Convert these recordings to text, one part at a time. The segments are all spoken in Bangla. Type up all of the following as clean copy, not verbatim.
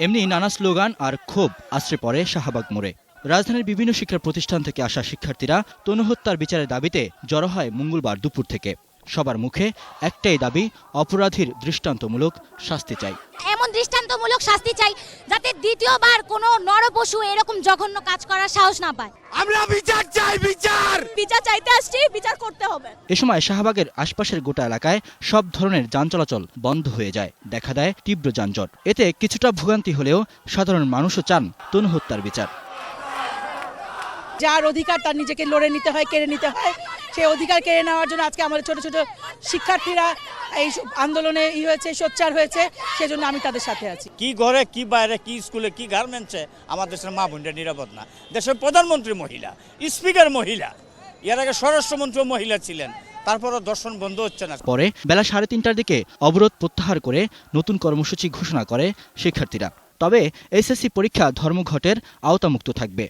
এমনি নানা স্লোগান আর ক্ষোভ আশ্রে পড়ে শাহবাগ মোড়ে। রাজধানীর বিভিন্ন শিক্ষা প্রতিষ্ঠান থেকে আসা শিক্ষার্থীরা তনু হত্যার বিচারের দাবিতে জড়ো হয় মঙ্গলবার দুপুর থেকে। সবার মুখে একটাই দাবি, অপরাধীর দৃষ্টান্তমূলক শাস্তি চাই। এমন দৃষ্টান্তমূলক শাস্তি চাই যাতে দ্বিতীয়বার কোনো নরপশু এরকম জঘন্য কাজ করার সাহস না পায়। আমরা বিচার চাই, বিচার চাইতে আসছি, বিচার করতে হবে। এ সময় শাহবাগের আশপাশের গোটা এলাকায় সব ধরনের যান চলাচল বন্ধ হয়ে যায়, দেখা দেয় তীব্র যানজট। এতে কিছুটা ভোগান্তি হলেও সাধারণ মানুষও চান তনু হত্যার বিচার। যার অধিকার তার নিজেকে লড়ে নিতে হয়, কেড়ে নিতে হয়। সেই অধিকার কেড়ে নেওয়ার জন্য আজকে আমাদের ছোট ছোট শিক্ষার্থীরা এই আন্দোলনে সোচ্চার হয়েছে, সেজন্য আমি তাদের সাথে আছি। কি ঘরে, কি বাইরে, কি স্কুলে, কি গার্মেন্টসে আমার দেশের মা বোনরা নিরাপদ না। দেশের প্রধানমন্ত্রী মহিলা, স্পিকার মহিলা, এর আগে স্বরাষ্ট্রমন্ত্রী মহিলা ছিলেন, তারপরও দর্শন বন্ধ হচ্ছে না। পরে বেলা 3:30টার দিকে অবরোধ প্রত্যাহার করে নতুন কর্মসূচি ঘোষণা করে শিক্ষার্থীরা। তবে এসএসসি পরীক্ষা ধর্মঘটের আওতামুক্ত থাকবে।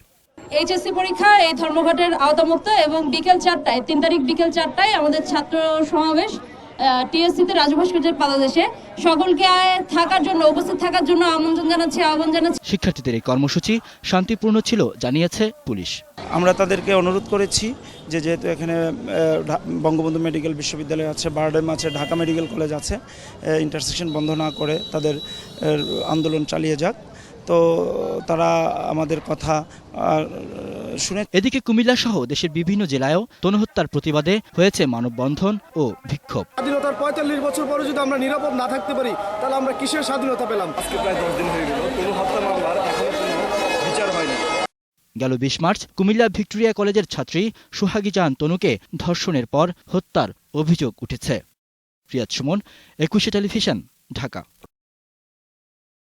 এইচএসসি পরীক্ষা এই ধর্মঘটের আওতামুক্ত এবং বিকেল 4টায় 3 তারিখ বিকেল 4টায় আমাদের ছাত্র সমাবেশ টিএসসিতে রাজু ভাস্কর্যের পাদদেশে। সকলকে থাকার জন্য, উপস্থিত থাকার জন্য আমন্ত্রণ জানাচ্ছি, আহ্বান জানাচ্ছি। শিক্ষার্থীদের এই কর্মসূচি শান্তিপূর্ণ ছিল জানিয়েছে পুলিশ। আমরা তাদেরকে অনুরোধ করেছি যে যেহেতু এখানে বঙ্গবন্ধু মেডিকেল বিশ্ববিদ্যালয় আছে, বারডেম আছে, ঢাকা মেডিকেল কলেজ আছে, ইন্টারসেকশন বন্ধ না করে তাদের আন্দোলন চালিয়ে যাক। তো তারা আমাদের কথা শুনে। এদিকে কুমিল্লা সহ দেশের বিভিন্ন জেলায়ও তনু হত্যার প্রতিবাদে হয়েছে মানববন্ধন ও বিক্ষোভ। স্বাধীনতার 45 বছর পরে যদি আমরা নিরাপদ না থাকতে পারি, তাহলে আমরা কিসের স্বাধীনতা পেলাম? আজকে প্রায় 10 দিন হয়ে গেল তনু হত্যা মামলার এখনো কোনো বিচার হয়নি। গেল 20 মার্চ কুমিল্লা ভিক্টোরিয়া কলেজের ছাত্রী সোহাগী জাহান তনুকে ধর্ষণের পর হত্যার অভিযোগ উঠেছে। রিয়াদ সুমন, 21 টেলিভিশন, ঢাকা।